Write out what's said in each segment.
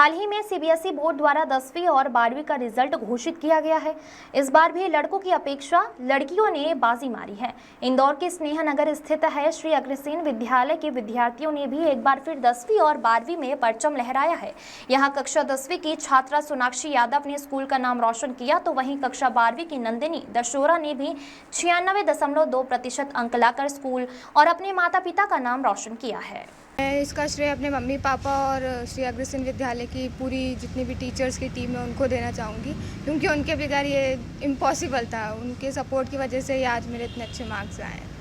हाल ही में CBSE board द्वारा 10वीं और 12वीं का रिजल्ट घोषित किया गया है। इस बार भी लड़कों की अपेक्षा लड़कियों ने बाजी मारी है। इंदौर के स्नेह नगर स्थित है श्री अग्रसेन विद्यालय के विद्यार्थियों ने भी एक बार फिर 10वीं और 12वीं में परचम लहराया है। यहाँ कक्षा 10वीं की छात्रा सोनाक्षी यादव ने स्कूल का नाम रोशन किया, तो वहीं कक्षा 12वीं की नंदिनी दशोरा ने भी 96.2% अंक लाकर स्कूल और अपने माता पिता का नाम रोशन किया है। मैं इसका श्रेय अपने मम्मी पापा और श्री अग्रसेन विद्यालय की पूरी जितनी भी टीचर्स की टीम है उनको देना चाहूँगी, क्योंकि उनके बगैर ये इम्पॉसिबल था। उनके सपोर्ट की वजह से ही आज मेरे इतने अच्छे मार्क्स आए हैं।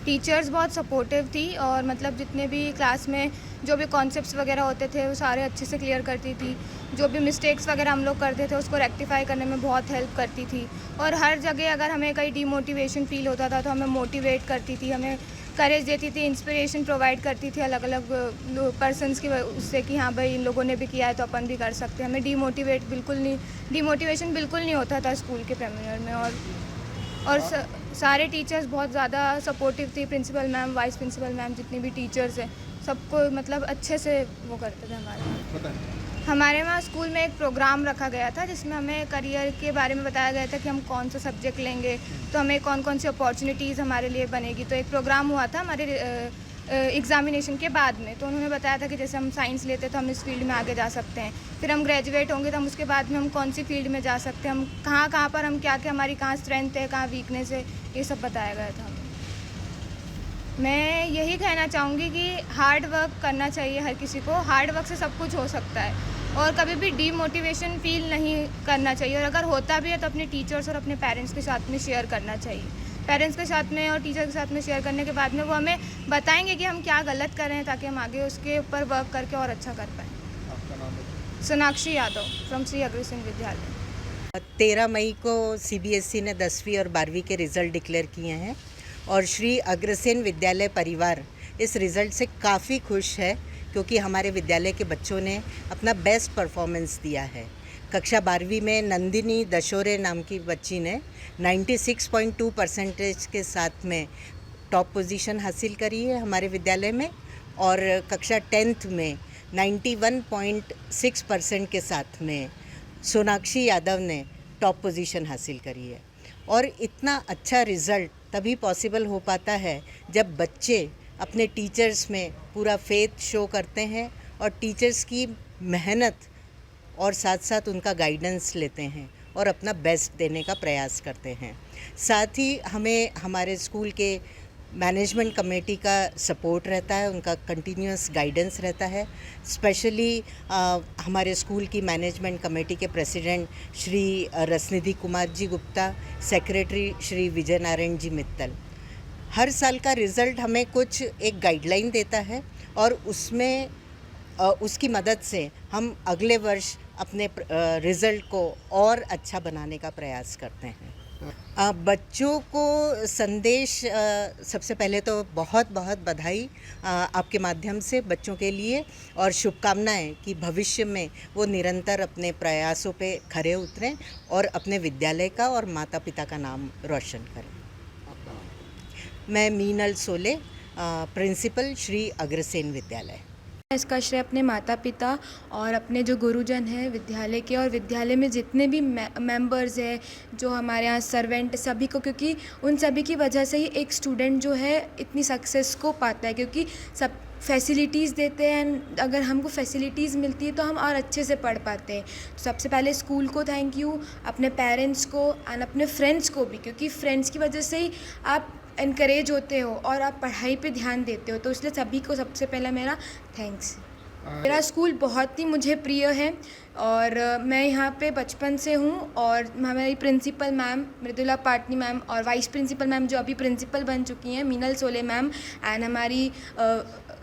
टीचर्स बहुत सपोर्टिव थी और मतलब जितने भी क्लास में जो भी कॉन्सेप्ट्स वगैरह होते थे वो सारे अच्छे से क्लियर करती थी। जो भी मिस्टेक्स वगैरह हम लोग करते थे उसको रेक्टिफाई करने में बहुत हेल्प करती थी। और हर जगह अगर हमें कहीं डीमोटिवेशन फील होता था तो हमें मोटिवेट करती थी, हमें करेज देती थी, इंस्पिरेशन प्रोवाइड करती थी अलग अलग पर्सन्स की उससे कि हाँ भाई इन लोगों ने भी किया है तो अपन भी कर सकते हैं। हमें डीमोटिवेशन बिल्कुल नहीं होता था स्कूल के प्रेमियर में। और सारे टीचर्स बहुत ज़्यादा सपोर्टिव थी। Principal ma'am, vice principal ma'am, जितनी भी टीचर्स हैं सबको मतलब अच्छे से वो करते थे। हमारे वहाँ स्कूल में एक प्रोग्राम रखा गया था जिसमें हमें करियर के बारे में बताया गया था कि हम कौन सा सब्जेक्ट लेंगे तो हमें कौन कौन सी अपॉर्चुनिटीज़ हमारे लिए बनेगी। तो एक प्रोग्राम हुआ था हमारे एग्ज़ामिनेशन के बाद में, तो उन्होंने बताया था कि जैसे हम साइंस लेते तो हम इस फील्ड में आगे जा सकते हैं, फिर हम ग्रेजुएट होंगे तो हम उसके बाद में हम कौन सी फील्ड में जा सकते हैं, हम कहाँ पर हम क्या क्या हमारी कहाँ स्ट्रेंथ है, कहाँ वीकनेस है, ये सब बताया गया था हमें। मैं यही कहना चाहूँगी कि हार्ड वर्क करना चाहिए हर किसी को। हार्ड वर्क से सब कुछ हो सकता है और कभी भी डीमोटिवेशन फील नहीं करना चाहिए। और अगर होता भी है तो अपने टीचर्स और अपने पेरेंट्स के साथ में शेयर करना चाहिए। पेरेंट्स के साथ में और टीचर के साथ में शेयर करने के बाद में वो हमें बताएंगे कि हम क्या गलत कर रहे हैं ताकि हम आगे उसके ऊपर वर्क करके और अच्छा कर पाएँ। आपका नाम है? सोनाक्षी यादव फ्रॉम श्री अग्रसेन विद्यालय। 13 मई को सीबीएसई ने 10वीं और 12वीं के रिज़ल्ट डिक्लेयर किए हैं और श्री अग्रसेन विद्यालय परिवार इस रिज़ल्ट से काफ़ी खुश है, क्योंकि हमारे विद्यालय के बच्चों ने अपना बेस्ट परफॉर्मेंस दिया है। कक्षा 12वीं में नंदिनी दशोरे नाम की बच्ची ने 96.2% के साथ में टॉप पोजीशन हासिल करी है हमारे विद्यालय में, और कक्षा 10th में 91.6% के साथ में सोनाक्षी यादव ने टॉप पोजीशन हासिल करी है। और इतना अच्छा रिज़ल्ट तभी पॉसिबल हो पाता है जब बच्चे अपने टीचर्स में पूरा फेथ शो करते हैं और टीचर्स की मेहनत और साथ साथ उनका गाइडेंस लेते हैं और अपना बेस्ट देने का प्रयास करते हैं। साथ ही हमें हमारे स्कूल के मैनेजमेंट कमेटी का सपोर्ट रहता है, उनका कंटिन्यूअस गाइडेंस रहता है। स्पेशली हमारे स्कूल की मैनेजमेंट कमेटी के प्रेसिडेंट श्री रसनिधि कुमार जी गुप्ता, सेक्रेटरी श्री विजय नारायण जी मित्तल। हर साल का रिज़ल्ट हमें कुछ एक गाइडलाइन देता है और उसमें उसकी मदद से हम अगले वर्ष अपने रिज़ल्ट को और अच्छा बनाने का प्रयास करते हैं। बच्चों को संदेश, सबसे पहले तो बहुत बहुत बधाई आपके माध्यम से बच्चों के लिए, और शुभकामनाएं कि भविष्य में वो निरंतर अपने प्रयासों पे खरे उतरें और अपने विद्यालय का और माता पिता का नाम रोशन करें। मैं मीनल सोले, प्रिंसिपल श्री अग्रसेन विद्यालय। इसका श्रेय अपने माता पिता और अपने जो गुरुजन हैं विद्यालय के, और विद्यालय में जितने भी मेंबर्स हैं, जो हमारे यहाँ सर्वेंट, सभी को, क्योंकि उन सभी की वजह से ही एक स्टूडेंट जो है इतनी सक्सेस को पाता है, क्योंकि सब फैसिलिटीज़ देते हैं। अगर हमको फैसिलिटीज़ मिलती है तो हम और अच्छे से पढ़ पाते हैं। तो सबसे पहले स्कूल को थैंक यू, अपने पेरेंट्स को एंड अपने फ्रेंड्स को भी, क्योंकि फ्रेंड्स की वजह से ही आप इनकरेज होते हो और आप पढ़ाई पे ध्यान देते हो। तो इसलिए सभी को सबसे पहला मेरा थैंक्स। मेरा स्कूल बहुत ही मुझे प्रिय है और मैं यहाँ पे बचपन से हूँ। और हमारी principal ma'am Mridula Patni ma'am और वाइस प्रिंसिपल मैम जो अभी प्रिंसिपल बन चुकी हैं, मीनल सोले मैम एंड हमारी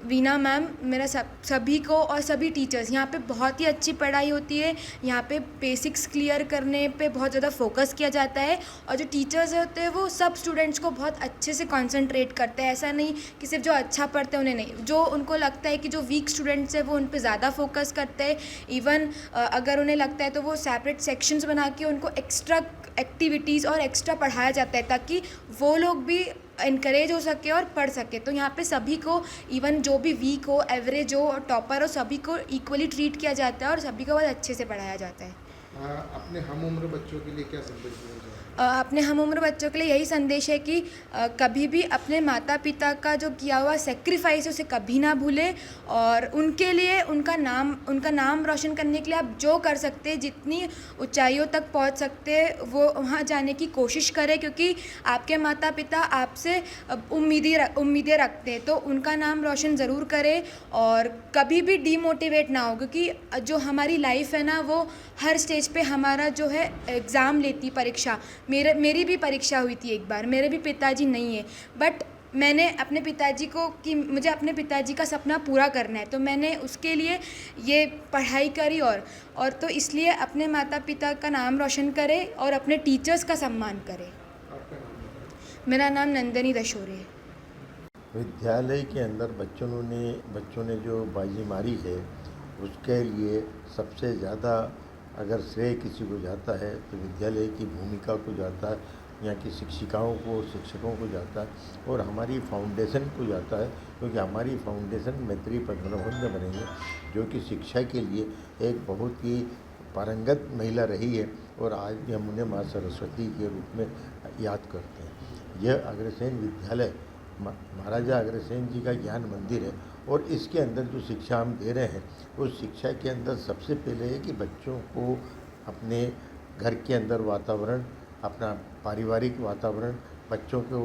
वीना मैम, मेरा सभी को और सभी टीचर्स, यहाँ पे बहुत ही अच्छी पढ़ाई होती है। यहाँ पे बेसिक्स क्लियर करने पे बहुत ज़्यादा फोकस किया जाता है और जो टीचर्स होते हैं वो सब स्टूडेंट्स को बहुत अच्छे से कंसंट्रेट करते हैं। ऐसा नहीं कि सिर्फ जो अच्छा पढ़ते हैं उन्हें नहीं, जो उनको लगता है कि जो वीक स्टूडेंट्स हैं वो उन पे ज़्यादा फोकस करते हैं। इवन अगर उन्हें लगता है तो वो सेपरेट सेक्शंस बना के उनको एक्स्ट्रा एक्टिविटीज़ और एक्स्ट्रा पढ़ाया जाता है ताकि वो लोग भी इनकरेज हो सके और पढ़ सके। तो यहाँ पे सभी को, इवन जो भी वीक हो, एवरेज हो और टॉपर हो, सभी को इक्वली ट्रीट किया जाता है और सभी को बहुत अच्छे से पढ़ाया जाता है। अपने हम उम्र बच्चों के लिए क्या संदेश देना चाहेंगे? अपने हम उम्र बच्चों के लिए यही संदेश है कि कभी भी अपने माता पिता का जो किया हुआ सेक्रीफाइस उसे कभी ना भूलें और उनके लिए उनका नाम रोशन करने के लिए आप जो कर सकते हैं, जितनी ऊंचाइयों तक पहुंच सकते हैं वो वहां जाने की कोशिश करें, क्योंकि आपके माता पिता आपसे उम्मीदें रखते हैं। तो उनका नाम रोशन ज़रूर करें और कभी भी डीमोटिवेट ना हो, क्योंकि जो हमारी लाइफ है ना वो हर स्टेज पे हमारा जो है एग्ज़ाम लेती, परीक्षा, मेरी भी परीक्षा हुई थी एक बार। मेरे भी पिताजी नहीं है, बट मैंने अपने पिताजी को कि मुझे अपने पिताजी का सपना पूरा करना है, तो मैंने उसके लिए ये पढ़ाई करी और तो इसलिए अपने माता पिता का नाम रोशन करें और अपने टीचर्स का सम्मान करें। आपका नाम बताइए। मेरा नाम नंदनी दशोरे है। विद्यालय के अंदर बच्चों ने जो बाजी मारी है उसके लिए सबसे ज़्यादा अगर श्रेय किसी को जाता है तो विद्यालय की भूमिका को जाता है, यहाँ की शिक्षिकाओं को, शिक्षकों को जाता है और हमारी फाउंडेशन को जाता है, क्योंकि हमारी फाउंडेशन मैत्री पद्मनाभन में बनी है, जो कि शिक्षा के लिए एक बहुत ही पारंगत महिला रही है और आज भी हम उन्हें माँ सरस्वती के रूप में याद करते हैं। यह अग्रसेन विद्यालय महाराजा अग्रसेन जी का ज्ञान मंदिर है और इसके अंदर जो शिक्षा हम दे रहे हैं उस शिक्षा के अंदर सबसे पहले है कि बच्चों को अपने घर के अंदर वातावरण, अपना पारिवारिक वातावरण, बच्चों को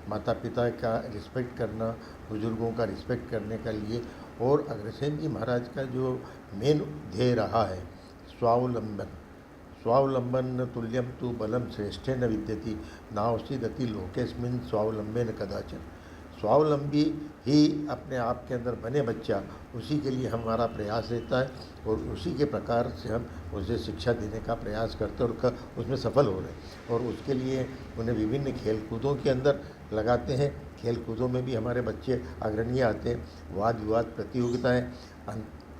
माता पिता का रिस्पेक्ट करना, बुज़ुर्गों का रिस्पेक्ट करने के लिए, और अग्रसेन जी महाराज का जो मेन ध्येय रहा है स्वावलंबन तुल्यम तु बलम श्रेष्ठेन विद्यति नावसिदति लोकेस्मिन् स्वावलंबेन कदाचन। स्वावलंबी ही अपने आप के अंदर बने बच्चा, उसी के लिए हमारा प्रयास रहता है और उसी के प्रकार से हम उसे शिक्षा देने का प्रयास करते हैं और उसमें सफल हो रहे हैं। और उसके लिए उन्हें विभिन्न खेल कूदों के अंदर लगाते हैं। खेल कूदों में भी हमारे बच्चे अग्रणीय आते हैं। वाद विवाद प्रतियोगिताएँ,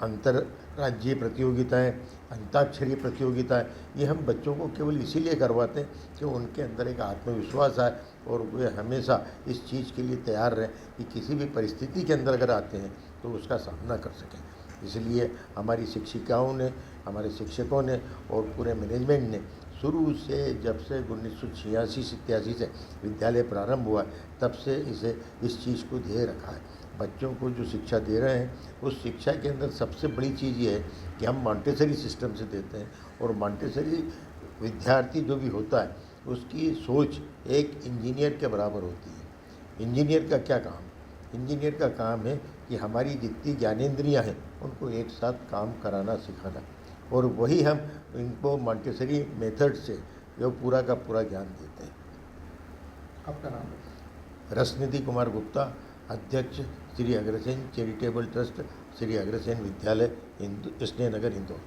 अंतर्राज्यीय प्रतियोगिताएँ, अंताक्षरी प्रतियोगिताएँ, ये हम बच्चों को केवल इसीलिए करवाते हैं कि उनके अंदर एक आत्मविश्वास आए और वे हमेशा इस चीज़ के लिए तैयार रहें कि किसी भी परिस्थिति के अंदर अगर आते हैं तो उसका सामना कर सकें। इसलिए हमारी शिक्षिकाओं ने, हमारे शिक्षकों ने और पूरे मैनेजमेंट ने शुरू से, जब से 1986-87 से विद्यालय प्रारंभ हुआ तब से इस चीज़ को ध्येय रखा है। बच्चों को जो शिक्षा दे रहे हैं उस शिक्षा के अंदर सबसे बड़ी चीज़ ये है कि हम मॉन्टेसरी सिस्टम से देते हैं और मॉन्टेसरी विद्यार्थी जो भी होता है उसकी सोच एक इंजीनियर के बराबर होती है। इंजीनियर का क्या काम? इंजीनियर का काम है कि हमारी जितनी ज्ञानेंद्रियाँ हैं उनको एक साथ काम कराना, सिखाना, और वही हम इनको मॉन्टेसरी मेथड से जो पूरा का पूरा ज्ञान देते हैं। आपका नाम? रसनिधि कुमार गुप्ता, अध्यक्ष श्री अग्रसेन चैरिटेबल ट्रस्ट, श्री अग्रसेन विद्यालय, स्नेह नगर, इंदौर।